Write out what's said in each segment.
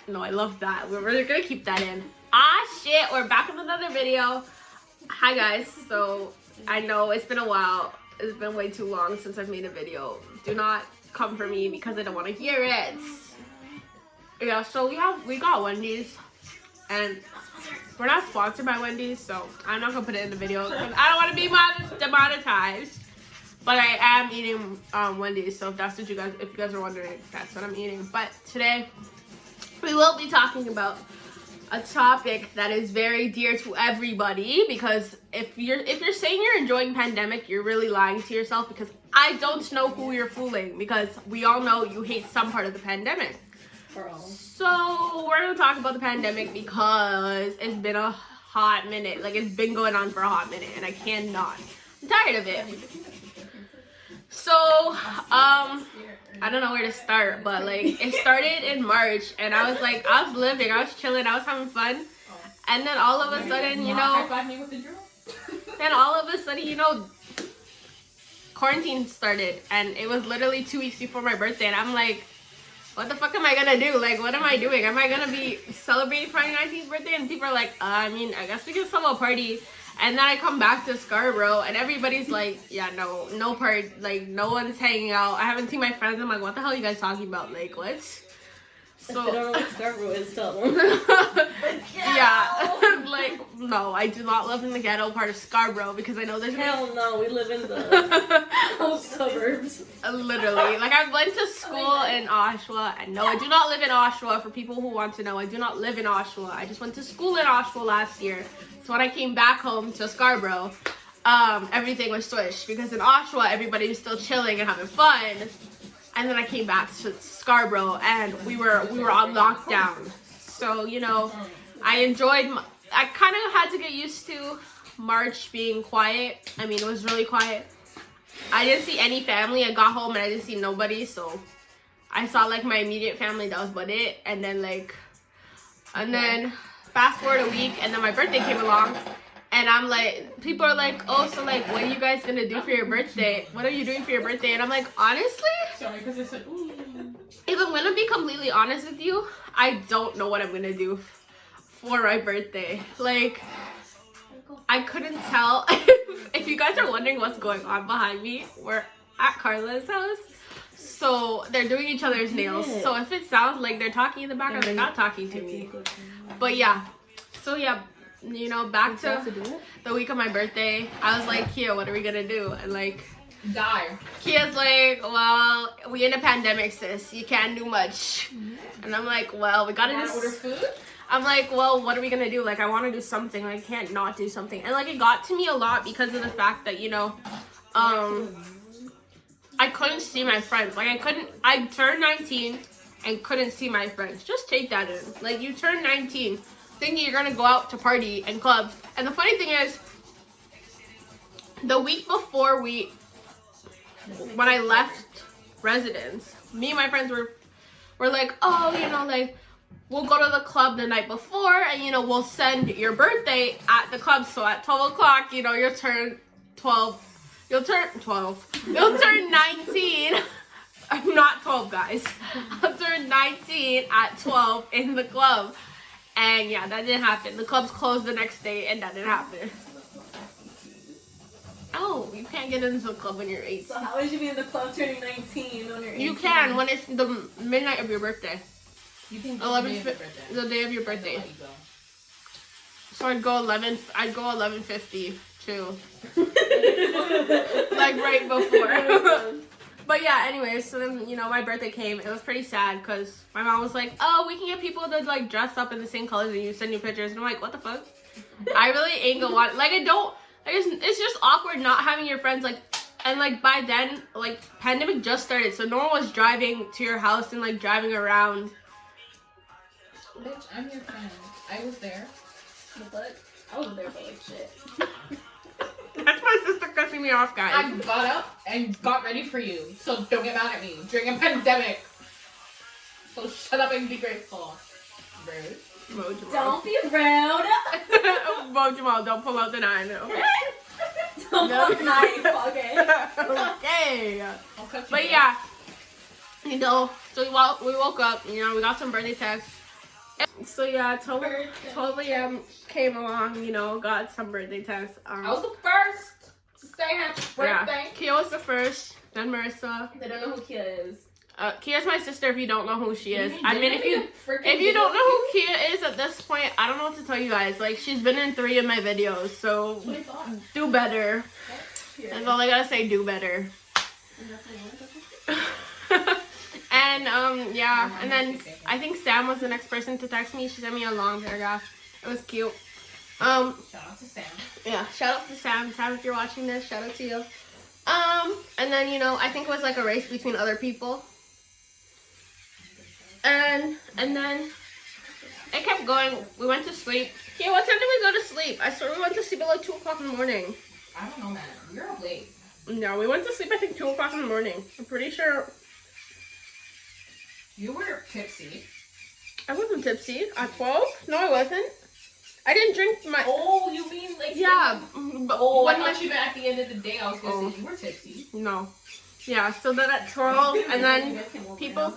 No, I love that. We're really gonna keep that in. Ah, shit, we're back with another video. Hi, guys. So, I know it's been a while. It's been way too long since I've made a video. Do not come for me because I don't want to hear it. Yeah, so we got Wendy's. And we're not sponsored by Wendy's, so I'm not gonna put it in the video because I don't want to be demonetized. But I am eating Wendy's, so if that's what if you guys are wondering, that's what I'm eating. But today we will be talking about a topic that is very dear to everybody, because if you're saying you're enjoying pandemic, you're really lying to yourself, because I don't know who you're fooling, because we all know you hate some part of the pandemic. So we're gonna talk about the pandemic because it's been a hot minute. Like, it's been going on for a hot minute and I cannot. I'm tired of it. So I don't know where to start, but like it started in March and I was living, I was chilling, I was having fun, and then all of a sudden, quarantine started, and it was literally 2 weeks before my birthday, and I'm like, what the fuck am I gonna do? Like, what am I doing? Am I gonna be celebrating my 19th birthday? And people are like, I guess we can still have a party. And then I come back to Scarborough and everybody's like, yeah, no party, like no one's hanging out. I haven't seen my friends. I'm like, what the hell are you guys talking about? Like, what? So I don't know what Scarborough is, tell them. Yeah, like, no, I do not live in the ghetto part of Scarborough, because I know there's hell no, we live in the suburbs. Literally, like, I went to school in Oshawa, and no, I do not live in Oshawa. For people who want to know, I do not live in Oshawa. I just went to school in Oshawa last year. So when I came back home to Scarborough, everything was switched, because in Oshawa everybody was still chilling and having fun. And then I came back to Scarborough and we were on lockdown. So, I kind of had to get used to March being quiet. I mean, it was really quiet. I didn't see any family. I got home and I didn't see nobody. So I saw like my immediate family, that was about it. And then fast forward a week and then my birthday came along. And I'm like, people are like, oh, so like, what are you guys gonna do for your birthday? What are you doing for your birthday? And I'm like, honestly, if I'm gonna be completely honest with you, I don't know what I'm gonna do for my birthday. Like, I couldn't tell. If you guys are wondering what's going on behind me, we're at Karla's house. So they're doing each other's nails. So if it sounds like they're talking in the background, they're not talking to me. But yeah, so yeah. Back to the week of my birthday, I was like, Kia, what are we gonna do? And like, die. Kia's like, well, we in a pandemic, sis. You can't do much. And I'm like, well, we gotta order food. I'm like, well, what are we gonna do? Like, I want to do something. I can't not do something. And like, it got to me a lot because of the fact that I couldn't see my friends. Like, I turned 19 and couldn't see my friends. Just take that in. Like, you turn 19. Thinking you're gonna go out to party and clubs, and the funny thing is, the week before when I left residence, me and my friends were like, oh, like, we'll go to the club the night before, and we'll send your birthday at the club. So at 12 o'clock, you'll turn 19. I'm not 12, guys. I'll turn 19 at 12 in the club. And yeah, that didn't happen. The club's closed the next day, and that didn't happen. Oh, you can't get into the club when you're 18. So how would you be in the club turning 19 when you're 18? You can, when it's the midnight of your birthday. You can go the day of your birthday. So I'd go 11:50 too. Like right before. But yeah, anyways, so then, my birthday came. It was pretty sad because my mom was like, oh, we can get people to, like, dress up in the same colors and you send you pictures. And I'm like, what the fuck? I really ain't gonna want, like, it's just awkward not having your friends, like, and, like, by then, like, pandemic just started. So no one was driving to your house and, like, driving around. Bitch, I'm your friend. I was there. The fuck? I wasn't there, but, like, shit. That's my sister cussing me off, guys. I got up and got ready for you, so don't get mad at me during a pandemic. So shut up and be grateful. Rude. Don't be rude. Jamal, don't pull out the 9. Okay. Don't pull out the 9, okay. Okay. But yeah, so we woke up, we got some birthday texts. So yeah, 12 a.m. came along, you know, got some birthday tests. I was the first to say happy birthday. Yeah, Kia was the first, then Marissa. They don't know who Kia is. Kia's my sister if you don't know who she is. I mean, if you freaking don't know who Kia is at this point, I don't know what to tell you guys. Like, she's been in 3 of my videos, so do better. That's all I gotta say, do better. And, yeah, and then I think Sam was the next person to text me. She sent me a long paragraph. It was cute. Shout out to Sam. Yeah, shout out to Sam. Sam, if you're watching this, shout out to you. And then, you know, I think it was like a race between other people. And then it kept going. We went to sleep. Yeah, what time did we go to sleep? I swear we went to sleep at like 2 o'clock in the morning. I don't know, man. You're up late. No, we went to sleep I think 2 o'clock in the morning. I'm pretty sure. You were tipsy. I wasn't tipsy at 12. No, I wasn't. I didn't drink my. Oh, you mean like? Yeah. But oh, I thought you meant at the end of the day. I was gonna say you were tipsy. No. Yeah. So then at 12, and then people.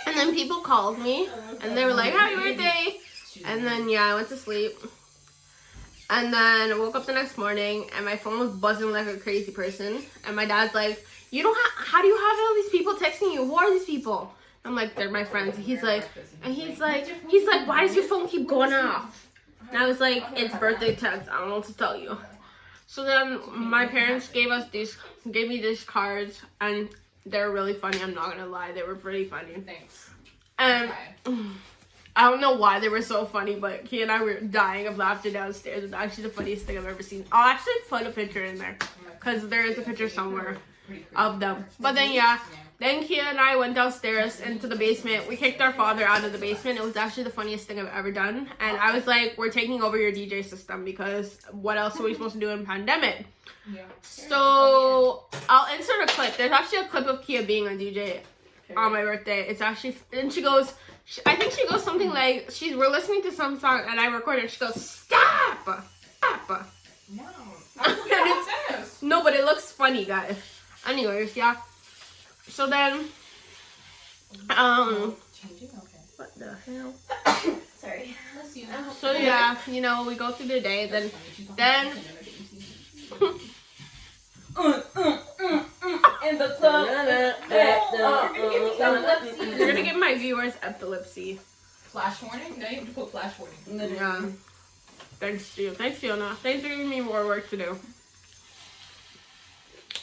And then people called me, and they were like, happy birthday! And then, yeah, I went to sleep. And then I woke up the next morning, and my phone was buzzing like a crazy person. And my dad's like, how do you have all these people texting you? Who are these people? I'm like, they're my friends. He's like, why does your phone keep going off? And I was like, it's birthday text. I don't know what to tell you. So then my parents gave me these cards, and they're really funny. I'm not gonna lie, they were pretty funny. Thanks. And I don't know why they were so funny, but Kia and I were dying of laughter downstairs. It's actually the funniest thing I've ever seen. I'll actually put a picture in there because there is a picture somewhere of them. But then yeah, then Kia and I went downstairs into the basement. We kicked our father out of the basement. It was actually the funniest thing I've ever done. And I was like, we're taking over your DJ system because what else are we supposed to do in a pandemic? Yeah. So I'll insert a clip. There's actually a clip of Kia being a DJ on my birthday. It's actually, and she goes, I think she goes something like, we're listening to some song and I recorded. She goes, stop. No. No, but it looks funny, guys. Anyways, yeah. So then, what the hell? Sorry. So yeah, you know, we go through the day. Then. In the club. You're gonna give my viewers epilepsy. Flash warning? No, you have to put flash warning. Yeah. Thanks to you. Thanks, Fiona. Thanks for giving me more work to do.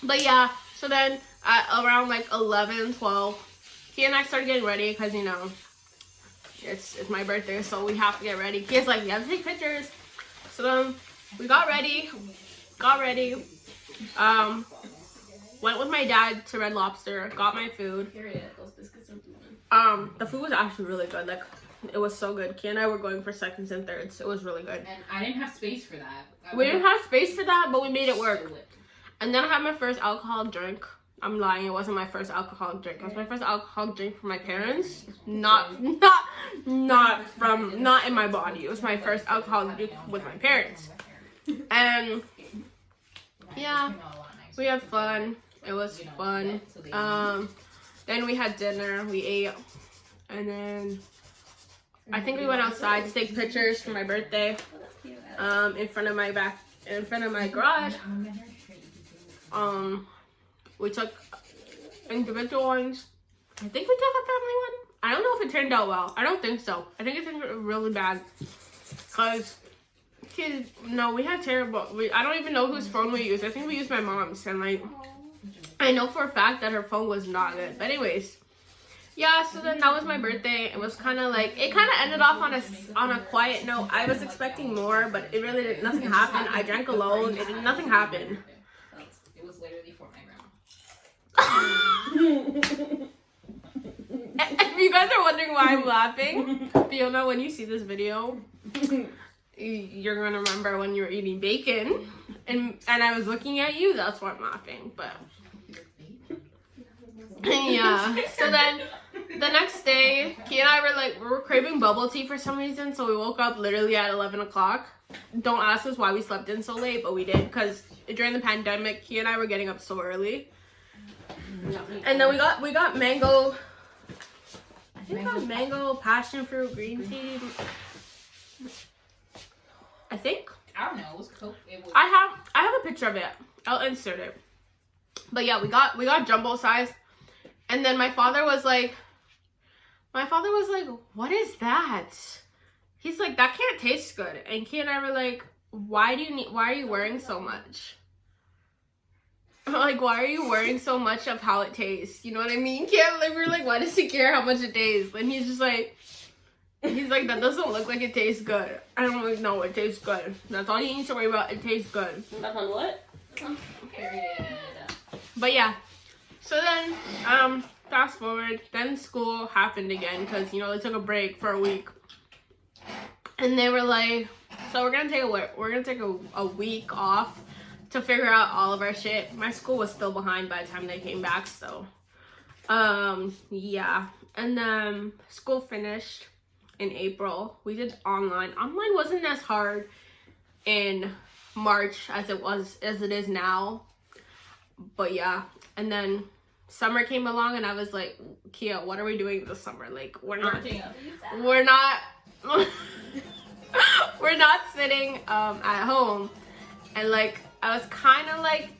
But yeah, so then at around like 11, 12, Kia and I started getting ready because, you know, it's my birthday, so we have to get ready. Kia's like, you have to take pictures. So then we got ready. Went with my dad to Red Lobster, got my food. The food was actually really good. Like, it was so good. Kia and I were going for seconds and thirds. It was really good. And I didn't have space for that. We didn't have space for that, but we made it work. And then I had my first alcoholic drink. I'm lying, it wasn't my first alcoholic drink. It was my first alcoholic drink from my parents. Not in my body. It was my first alcoholic drink with my parents. And yeah, we had fun. It was fun. Then we had dinner, we ate, and then I think we went outside to take pictures for my birthday. In front of my garage. We took individual ones. I think we took a family one. I don't know if it turned out well. I don't think so. I think it turned out really bad. Cause kids, no, we had terrible. I don't even know whose phone we used. I think we used my mom's, and like, I know for a fact that her phone was not good. But anyways, yeah. So then that was my birthday. It was kind of like, it kind of ended off on a quiet note. I was expecting more, but it really didn't. Nothing happened. I drank alone. Nothing happened. It was literally for my grandma. If you guys are wondering why I'm laughing, Fiona, when you see this video, you're gonna remember when you were eating bacon, and I was looking at you. That's why I'm laughing. But yeah. So then the next day, Kia and I were craving bubble tea for some reason. So we woke up literally at 11 o'clock. Don't ask us why we slept in so late, but we did because during the pandemic, Kia and I were getting up so early. And then we got mango. think it was mango, passion fruit, green tea. I think. I don't know. It was Coke. I have a picture of it. I'll insert it. But yeah, we got jumbo size, and then my father was like, "What is that?" He's like, "That can't taste good." And Kia and I were like, why are you worrying so much? Like, why are you worrying so much of how it tastes? You know what I mean? Kia, like, we were like, why does he care how much it tastes? And he's just like, that doesn't look like it tastes good. I don't really know, it tastes good. That's all you need to worry about, it tastes good. That's on what? Period. But yeah, so then, fast forward, then school happened again, because, you know, they took a break for a week. And they were like, so we're gonna take a week off to figure out all of our shit. My school was still behind by the time they came back, so yeah. And then school finished in April. We did online. Online wasn't as hard in March as it is now. But yeah, and then summer came along and I was like, Kia, what are we doing this summer? Like, we're not we're not sitting at home. And like, I was kind of like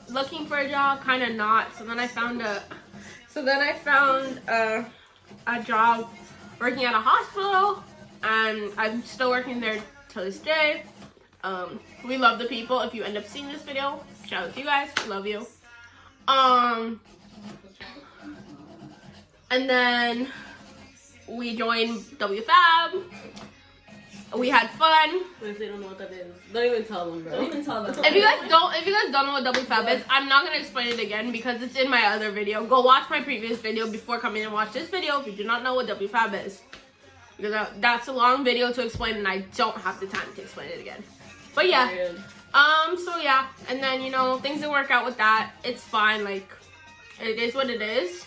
looking for a job, kind of not. So then I found a job working at a hospital, and I'm still working there till this day. We love the people. If you end up seeing this video, shout out to you guys. We love you. And then we joined WFAB. We had fun. If they don't know what that is, don't even tell them, bro. Don't even tell them. If you guys don't know what WFAB is, I'm not gonna explain it again because it's in my other video. Go watch my previous video before coming and watch this video if you do not know what WFAB is. Because that's a long video to explain and I don't have the time to explain it again. But yeah. So yeah. And then, you know, things didn't work out with that. It's fine, like, it is what it is.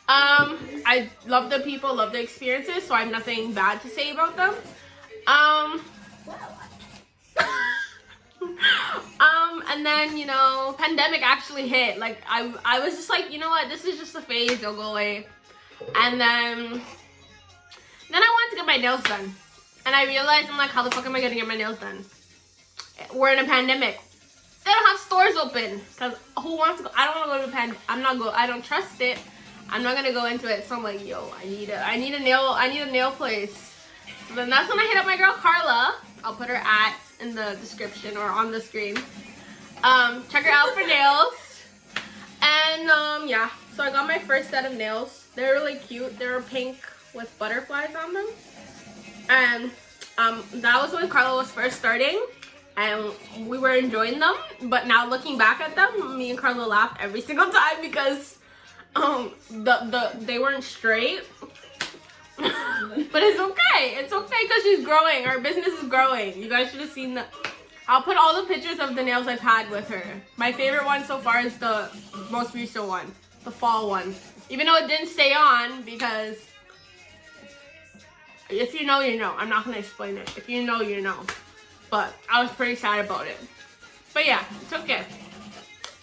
I love the people, love the experiences, so I have nothing bad to say about them. And then, you know, pandemic actually hit. Like, I was just like, you know what, this is just a phase, it'll go away. And then I wanted to get my nails done. And I realized, I'm like, how the fuck am I gonna get my nails done? We're in a pandemic. They don't have stores open. Cause who wants to go? I don't want to go to I don't trust it. I'm not gonna go into it. So I'm like, yo, I need a nail place. So then that's when I hit up my girl Karla. I'll put her at in the description or on the screen. Check her out for nails. And yeah, so I got my first set of nails. They're really cute. They're pink with butterflies on them. And that was when Karla was first starting, and we were enjoying them. But now looking back at them, me and Karla laugh every single time because they weren't straight. But it's okay. It's okay because she's growing. Our business is growing. You guys should have seen the... I'll put all the pictures of the nails I've had with her. My favorite one so far is the most recent one. The fall one. Even though it didn't stay on because... If you know, you know. I'm not going to explain it. If you know, you know. But I was pretty sad about it. But yeah, it's okay.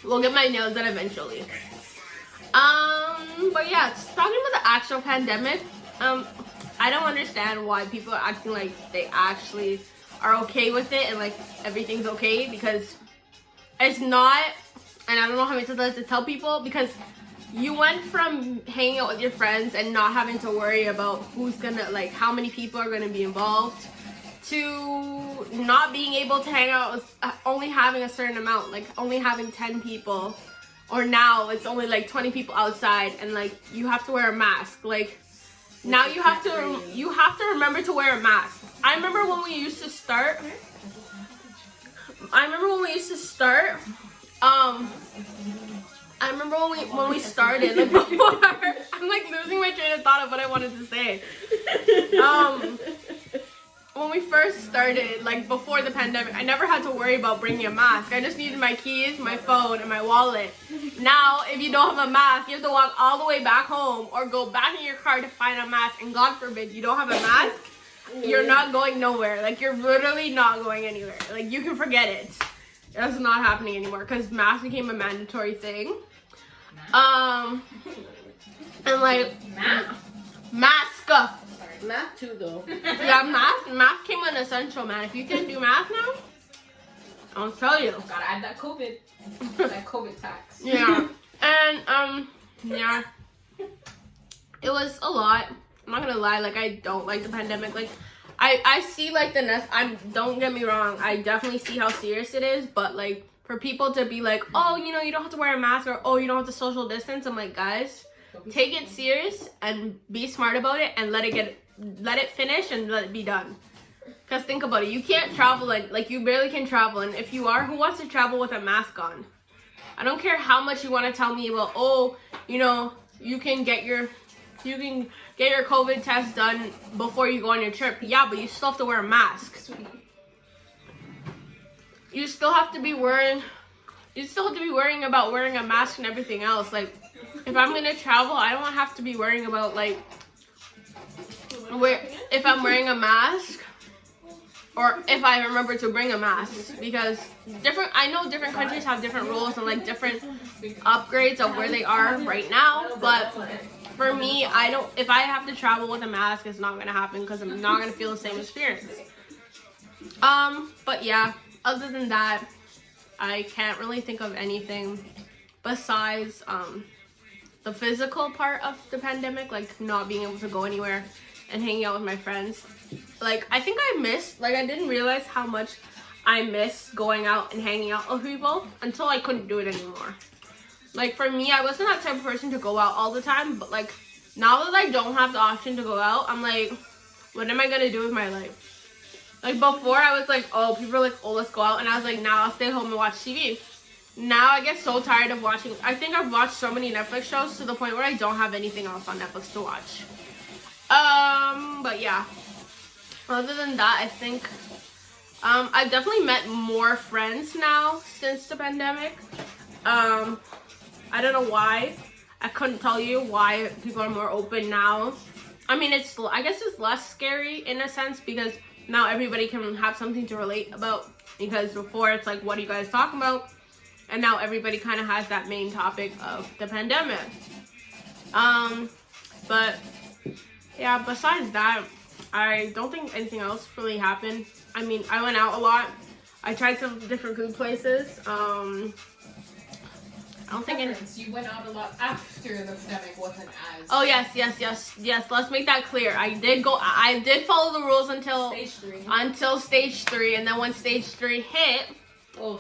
We'll get my nails done eventually. But yeah, talking about the actual pandemic... I don't understand why people are acting like they actually are okay with it and like everything's okay, because it's not. And I don't know how many times I have to tell people, because you went from hanging out with your friends and not having to worry about who's gonna, like, how many people are gonna be involved, to not being able to hang out with only having a certain amount, like only having 10 people, or now it's only like 20 people outside and like you have to wear a mask. Like, now you have to remember to wear a mask. I remember when we used to start. I remember when we started, like, before. I'm like losing my train of thought of what I wanted to say. When we first started, like before the pandemic, I never had to worry about bringing a mask. I just needed my keys, my phone, and my wallet. Now, if you don't have a mask, you have to walk all the way back home or go back in your car to find a mask. And God forbid you don't have a mask, you're not going nowhere. Like, you're literally not going anywhere. Like, you can forget it. That's not happening anymore because mask became a mandatory thing. And like, mask. Sorry. Math too, though. Yeah, math came an essential, man. If you can't do math now, I'll tell you. Gotta add that COVID. That COVID tax. Yeah. And, yeah. It was a lot. I'm not gonna lie, like, I don't like the pandemic. Like, I see, like, don't get me wrong, I definitely see how serious it is, but, like, for people to be like, oh, you know, you don't have to wear a mask, or, oh, you don't have to social distance, I'm like, guys, take it serious and be smart about it and let it finish and let it be done. Because think about it, you can't travel, like, you barely can travel, and if you are, who wants to travel with a mask on? I don't care how much you want to tell me about, oh, you know, you can get your COVID test done before you go on your trip. Yeah, but you still have to wear a mask. You still have to be worrying about wearing a mask and everything else. Like, if I'm gonna travel, I don't have to be worrying about, like, if I'm wearing a mask or if I remember to bring a mask, because I know different countries have different rules and, like, different upgrades of where they are right now, but for me, if I have to travel with a mask, it's not gonna happen because I'm not gonna feel the same experience. But yeah, other than that, I can't really think of anything besides the physical part of the pandemic, like not being able to go anywhere and hanging out with my friends. Like, I think I didn't realize how much I miss going out and hanging out with people until I couldn't do it anymore. Like, for me, I wasn't that type of person to go out all the time, but, like, now that I don't have the option to go out, I'm like, what am I gonna do with my life? Like, before, I was like, oh, people are like, oh, let's go out, and I was like, nah, I'll stay home and watch TV. Now I get so tired of watching. I think I've watched so many Netflix shows to the point where I don't have anything else on Netflix to watch. But yeah. Other than that, I think I've definitely met more friends now since the pandemic. I don't know why. I couldn't tell you why people are more open now. I mean, I guess it's less scary in a sense because now everybody can have something to relate about. Because before it's like, what are you guys talking about? And now everybody kind of has that main topic of the pandemic. But yeah, besides that, I don't think anything else really happened. I mean, I went out a lot. I tried some different food places. I don't think you went out a lot after the pandemic wasn't as... Oh, yes. Let's make that clear. I did follow the rules until stage 3. And then when stage 3 hit,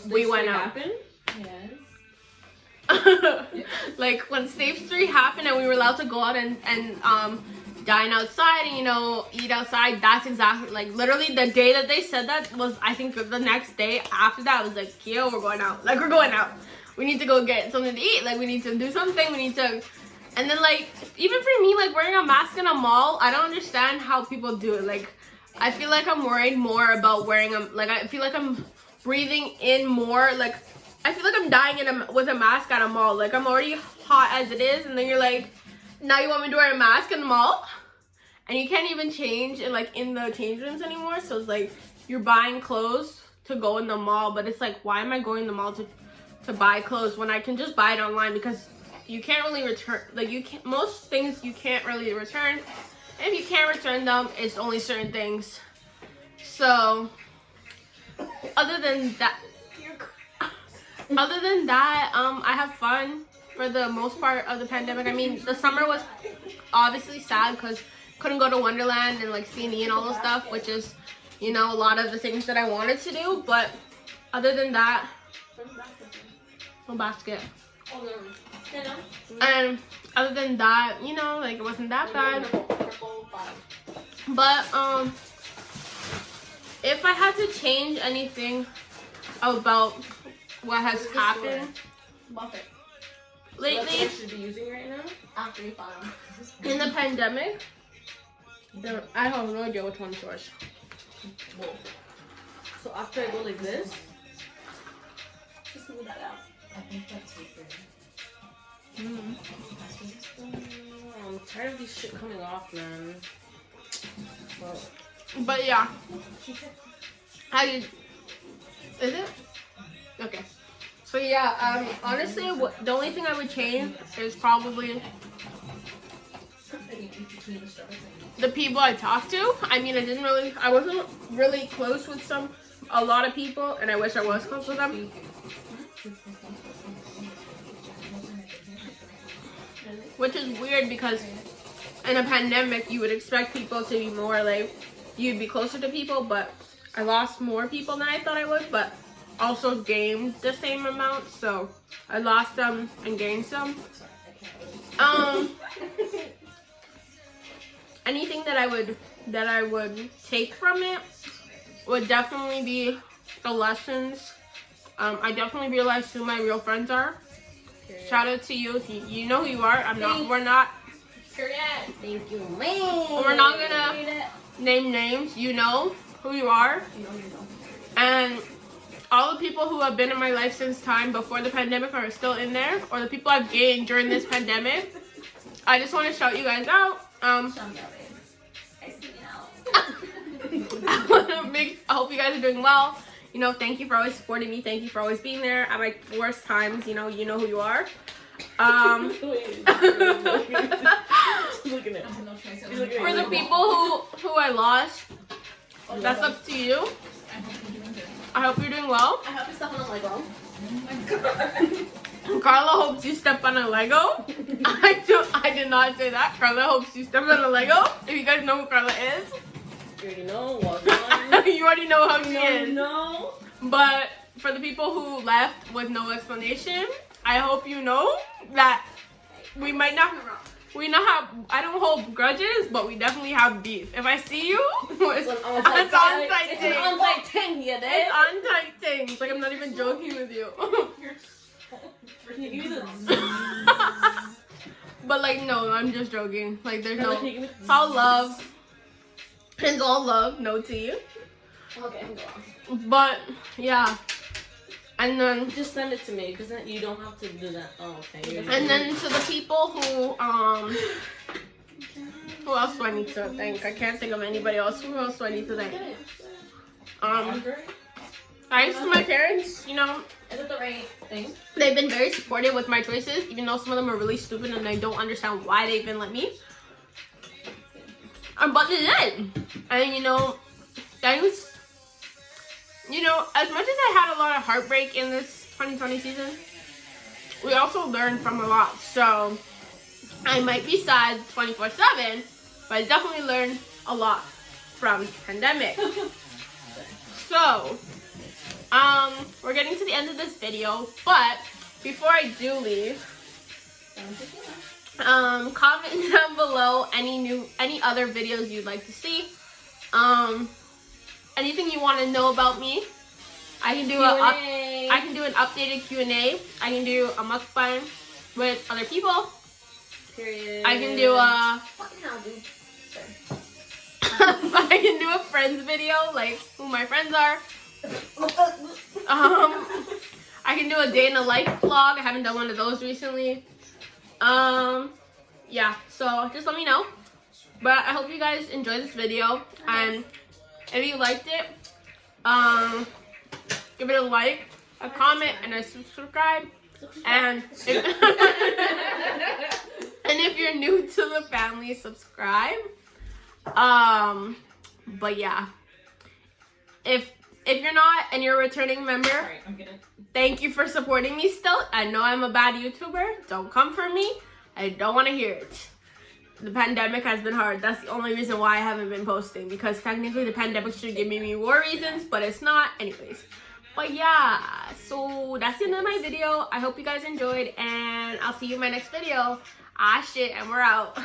we went out. Happened? Yes. Like, when stage 3 happened and we were allowed to go out and dine outside and, you know, eat outside, that's exactly, like, literally the day that they said that was, I think, the next day after that, was like, yo, we're going out. Like, we're going out. We need to go get something to eat. Like, we need to do something. We need to... And then, like, even for me, like, wearing a mask in a mall, I don't understand how people do it. Like, I feel like I'm worried more about wearing a... Like, I feel like I'm breathing in more. Like, I feel like I'm dying with a mask at a mall. Like, I'm already hot as it is. And then you're like, now you want me to wear a mask in the mall? And you can't even change in the change rooms anymore. So it's like, you're buying clothes to go in the mall. But it's like, why am I going to the mall to buy clothes when I can just buy it online? Because you can't really return, like, most things you can't really return. And if you can't return them, it's only certain things. So, other than that, I have fun for the most part of the pandemic. I mean, the summer was obviously sad because couldn't go to Wonderland and, like, C&E and all those stuff, which is, you know, a lot of the things that I wanted to do. But other than that, no basket. And other than that, you know, like, it wasn't that bad. But if I had to change anything about what has happened lately what should be using right now in the pandemic, I have no idea which one's yours. Whoa. So after I go like this, just move that out. I think that's super. I'm tired of this shit coming off, man. Well, but yeah, is it? Okay. So yeah, honestly, the only thing I would change is probably the people I talked to. I mean, I wasn't really close with a lot of people, and I wish I was close with them. Which is weird because in a pandemic, you would expect people to be more like, you'd be closer to people, but I lost more people than I thought I would, but also gained the same amount, so I lost some and gained some. Anything that I would take from it would definitely be the lessons. I definitely realized who my real friends are. Shout out to you. You know who you are. We're not. Thank you, man. We're not gonna name names. You know who you are. And all the people who have been in my life since time before the pandemic are still in there, or the people I've gained during this pandemic. I just want to shout you guys out. I hope you guys are doing well. You know, thank you for always supporting me. Thank you for always being there at my worst times. You know who you are. For the people who I lost, that's up to you. I hope you're doing well. I hope you step on a Lego. Karla hopes you step on a Lego. I did not say that. Karla hopes you step on a Lego. If you guys know who Karla is. You already know what's You already know how she is. No. But for the people who left with no explanation, I hope you know that we not have, I don't hold grudges, but we definitely have beef. If I see you, it's on-site thing. It's an on-site thing, you did? It's on-site things. Like, I'm not even joking with you. But like, no, I'm just joking. Like, there's no, it's all love. It's all love, no to you. Okay, go on. But yeah, and then just send it to me because then you don't have to do that. Oh, okay. And then to the people who else do I need to thank? I can't think of anybody else. Who else do I need to thank? Thanks to my parents. You know, is it the right thing? They've been very supportive with my choices, even though some of them are really stupid and I don't understand why they even let me. But they did. And you know, thanks. You know, as much as I had a lot of heartbreak in this 2020 season, we also learned from a lot. So I might be sad 24/7, but I definitely learned a lot from the pandemic. So, we're getting to the end of this video, but before I do leave, comment down below any other videos you'd like to see. Anything you want to know about me. I can do an updated Q&A. I can do a mukbang with other people. Period. I can do a fucking hell, dude. I can do a friends video, like who my friends are. I can do a day in a life vlog. I haven't done one of those recently. Yeah, so just let me know. But I hope you guys enjoyed this video, and if you liked it, give it a like, a comment, and a subscribe. And if you're new to the family, subscribe. But yeah, if you're not and you're a returning member, thank you for supporting me still. I know I'm a bad YouTuber. Don't come for me. I don't want to hear it. The pandemic has been hard. That's the only reason why I haven't been posting, because technically the pandemic should give me more reasons, but it's not. Anyways, but yeah, so that's the end of my video. I hope you guys enjoyed, and I'll see you in my next video. Ah shit, and we're out.